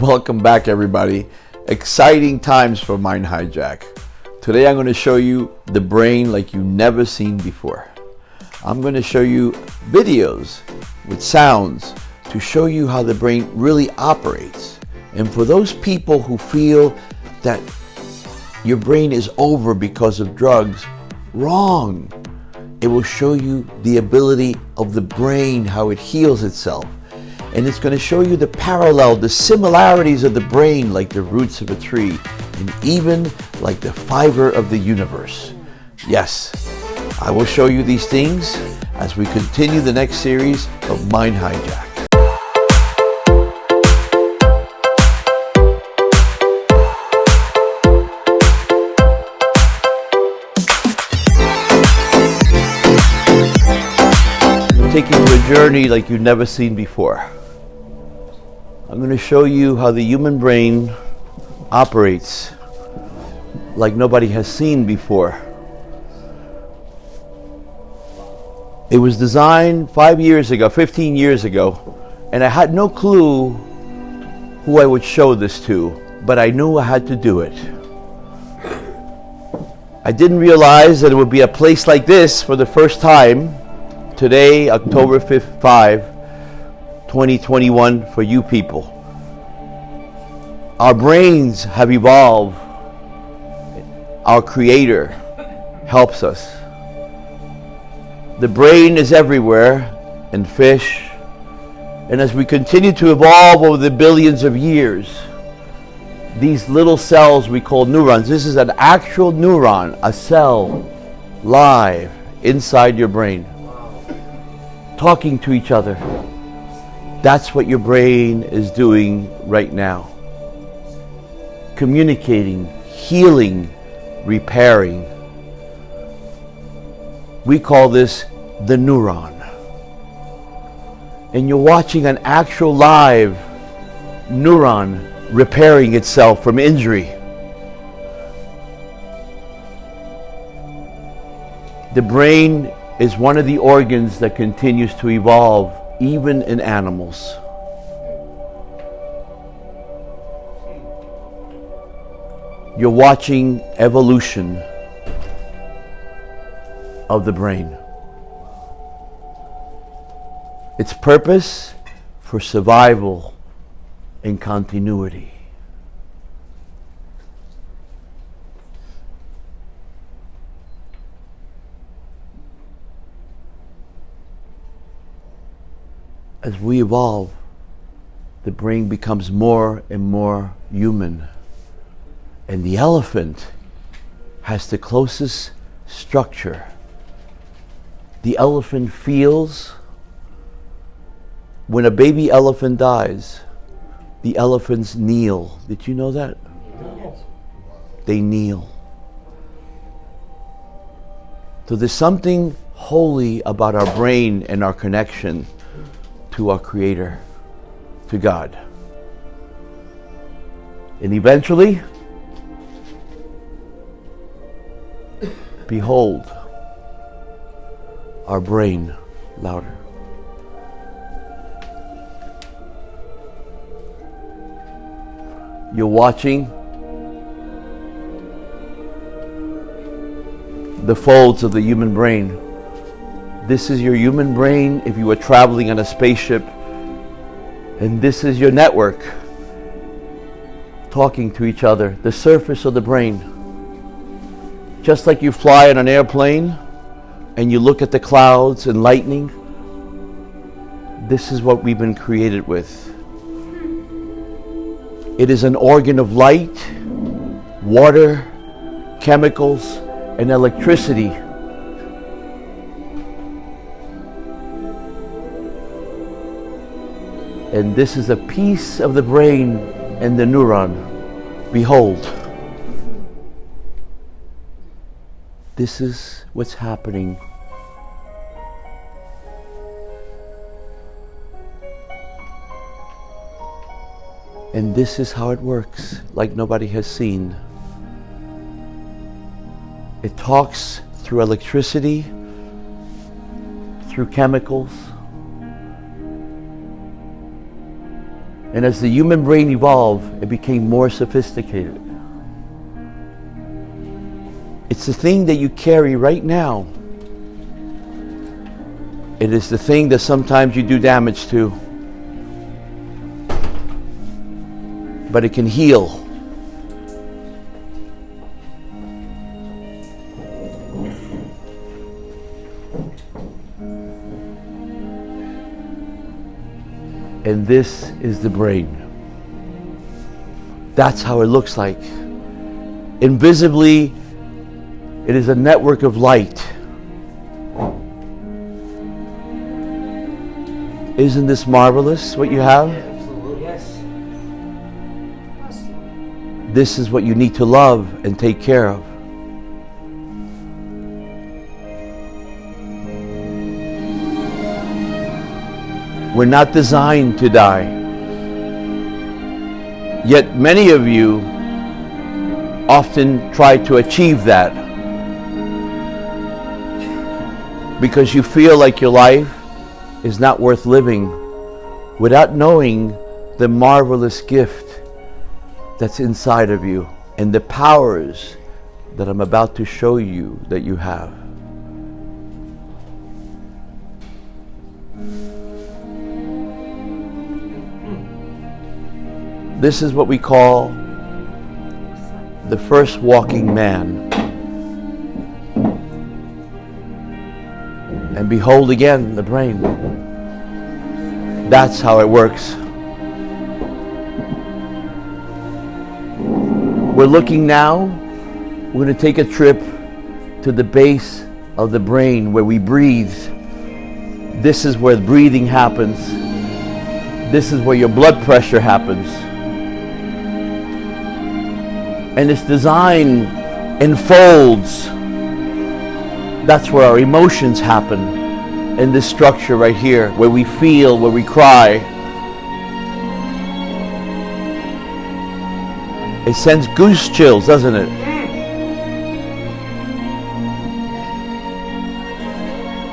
Welcome back, everybody. Exciting times for Mind Hijack. Today I'm going to show you the brain like you've never seen before. I'm going to show you videos with sounds to show you how the brain really operates. And for those people who feel that your brain is over because of drugs, wrong. It will show you the ability of the brain, how it heals itself. And it's going to show you the parallel, the similarities of the brain, like the roots of a tree, and even like the fiber of the universe. Yes, I will show you these things as we continue the next series of Mind Hijack. Take you to a journey like you've never seen before. I'm going to show you how the human brain operates like nobody has seen before. It was designed 15 years ago, and I had no clue who I would show this to, but I knew I had to do it. I didn't realize that it would be a place like this for the first time. Today, October 5, 2021, for you people. Our brains have evolved. Our Creator helps us. The brain is everywhere in fish. And as we continue to evolve over the billions of years, these little cells we call neurons, this is an actual neuron, a cell, live inside your brain, talking to each other. That's what your brain is doing right now. Communicating, healing, repairing. We call this the neuron. And you're watching an actual live neuron repairing itself from injury. The brain is one of the organs that continues to evolve, even in animals. You're watching evolution of the brain. Its purpose for survival and continuity. As we evolve, the brain becomes more and more human. And the elephant has the closest structure. The elephant feels. When a baby elephant dies, the elephants kneel. Did you know that? Yes. They kneel. So there's something holy about our brain and our connection to our Creator, to God. And eventually, behold, our brain, louder. You're watching the folds of the human brain. This is your human brain if you were traveling on a spaceship, and this is your network talking to each other, the surface of the brain. Just like you fly on an airplane and you look at the clouds and lightning, this is what we've been created with. It is an organ of light, water, chemicals, and electricity. And this is a piece of the brain and the neuron. Behold. This is what's happening. And this is how it works, like nobody has seen. It talks through electricity, through chemicals, And as the human brain evolved, it became more sophisticated. It's the thing that you carry right now. It is the thing that sometimes you do damage to. But it can heal. And this is the brain. That's how it looks like. Invisibly, it is a network of light. Isn't this marvelous what you have? Absolutely. Yes. This is what you need to love and take care of. We're not designed to die. Yet many of you often try to achieve that because you feel like your life is not worth living without knowing the marvelous gift that's inside of you and the powers that I'm about to show you that you have. This is what we call the first walking man. And behold again the brain. That's how it works. We're looking now, we're going to take a trip to the base of the brain where we breathe. This is where breathing happens. This is where your blood pressure happens. And its design enfolds. That's where our emotions happen, in this structure right here, where we feel, where we cry. It sends goose chills, doesn't it?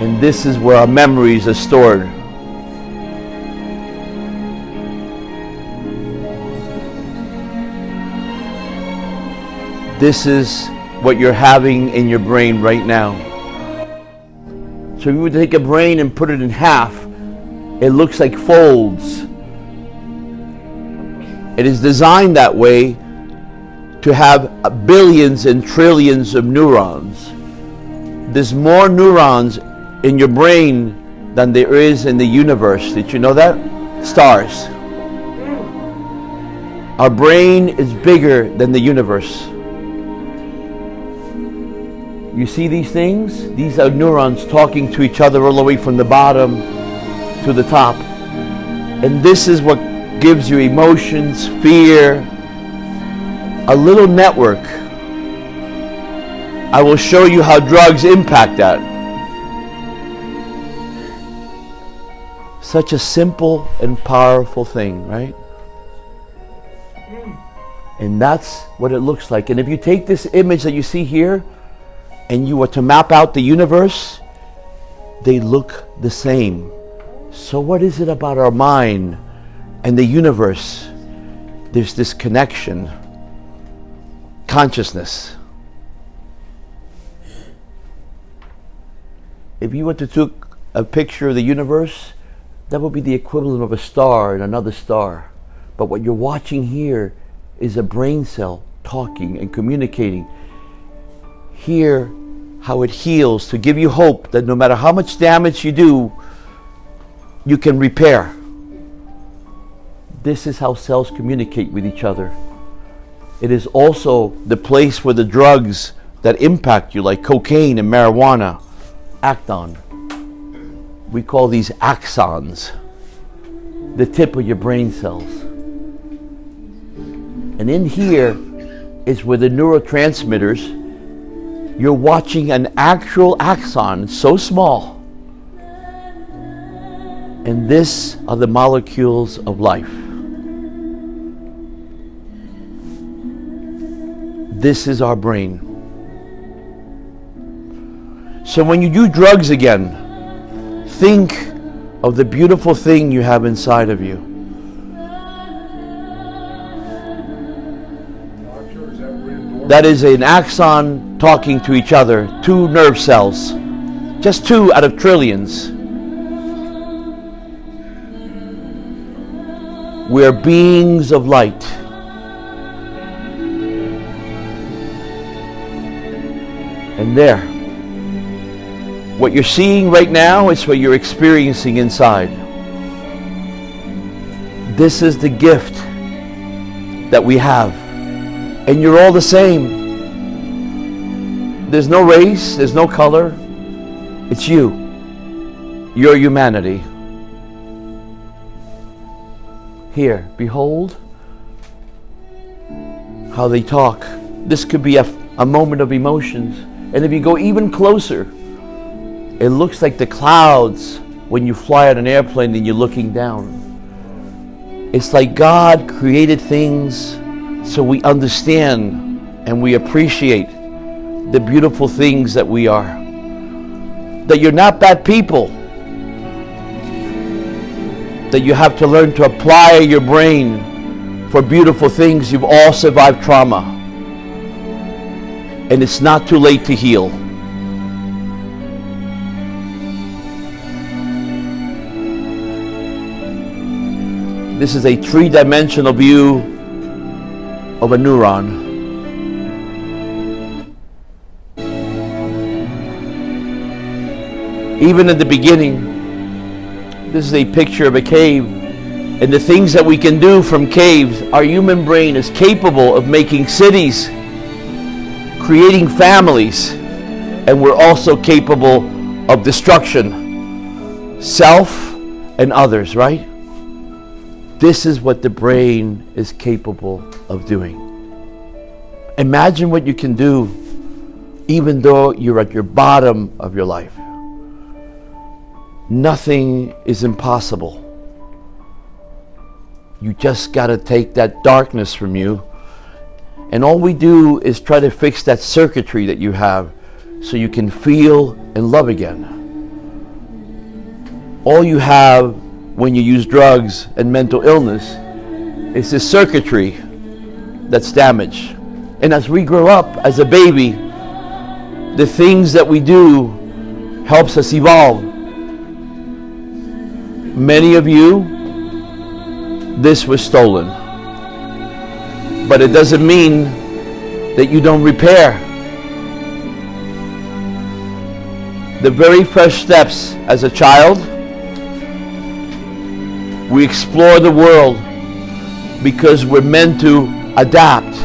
And this is where our memories are stored. This is what you're having in your brain right now. So if you would take a brain and put it in half, it looks like folds. It is designed that way to have billions and trillions of neurons. There's more neurons in your brain than there is in the universe. Did you know that? Stars. Our brain is bigger than the universe. You see these things? These are neurons talking to each other all the way from the bottom to the top. And this is what gives you emotions, fear, a little network. I will show you how drugs impact that. Such a simple and powerful thing, right? And that's what it looks like. And if you take this image that you see here, and you were to map out the universe, they look the same. So what is it about our mind and the universe? There's this connection, consciousness. If you were to take a picture of the universe, that would be the equivalent of a star and another star. But what you're watching here is a brain cell talking and communicating. Hear how it heals to give you hope that no matter how much damage you do, you can repair. This is how cells communicate with each other. It is also the place where the drugs that impact you, like cocaine and marijuana, act on. We call these axons, the tip of your brain cells. And in here is where the neurotransmitters, you're watching an actual axon, so small. And this are the molecules of life. This is our brain. So when you do drugs again, think of the beautiful thing you have inside of you. That is an axon talking to each other, 2 nerve cells, just 2 out of trillions. We are beings of light. And there, what you're seeing right now is what you're experiencing inside. This is the gift that we have. And you're all the same. There's no race, there's no color. It's you. Your humanity. Here, behold how they talk. This could be a moment of emotions. And if you go even closer, it looks like the clouds when you fly on an airplane and you're looking down. It's like God created things so we understand and we appreciate the beautiful things that we are. That you're not bad people. That you have to learn to apply your brain for beautiful things. You've all survived trauma. And it's not too late to heal. This is a 3-dimensional view of a neuron. Even in the beginning, this is a picture of a cave. And the things that we can do from caves, our human brain is capable of making cities, creating families, and we're also capable of destruction, self and others, right? This is what the brain is capable of doing. Imagine what you can do even though you're at your bottom of your life. Nothing is impossible. You just got to take that darkness from you, and all we do is try to fix that circuitry that you have so you can feel and love again. All you have when you use drugs and mental illness is this circuitry that's damaged. And as we grow up as a baby, the things that we do helps us evolve. Many of you, this was stolen. But it doesn't mean that you don't repair. The very first steps as a child, we explore the world because we're meant to adapt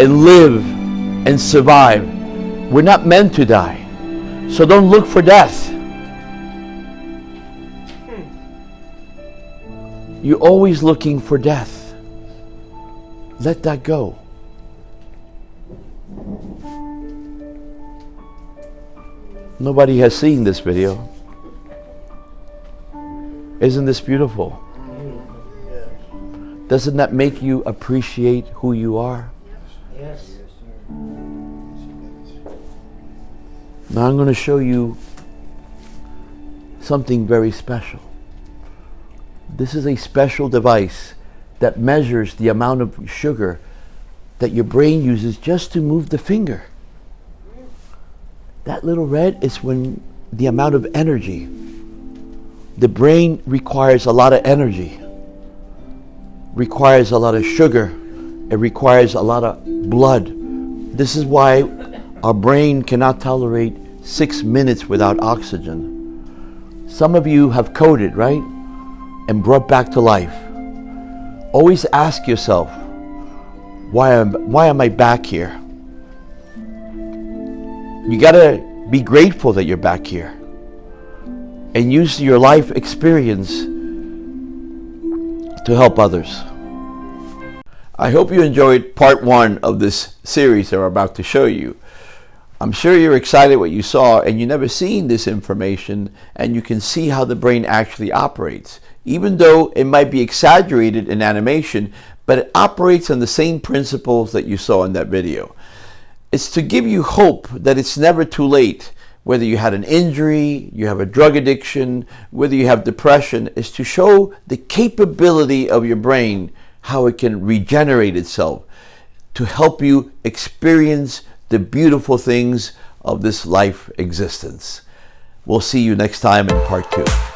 and live and survive. We're not meant to die. So don't look for death. You're always looking for death. Let that go. Nobody has seen this video. Isn't this beautiful? Doesn't that make you appreciate who you are? Yes. Now I'm going to show you something very special. This is a special device that measures the amount of sugar that your brain uses just to move the finger. That little red is when the amount of energy. The brain requires a lot of energy, requires a lot of sugar, it requires a lot of blood. This is why our brain cannot tolerate 6 minutes without oxygen. Some of you have coded, right? And brought back to life. Always ask yourself, why am I back here? You gotta be grateful that you're back here and use your life experience to help others. I hope you enjoyed part 1 of this series that we're about to show you. I'm sure you're excited what you saw, and you've never seen this information, and you can see how the brain actually operates. Even though it might be exaggerated in animation, but it operates on the same principles that you saw in that video. It's to give you hope that it's never too late. Whether you had an injury, you have a drug addiction, whether you have depression, is to show the capability of your brain, how it can regenerate itself, to help you experience the beautiful things of this life existence. We'll see you next time in part 2.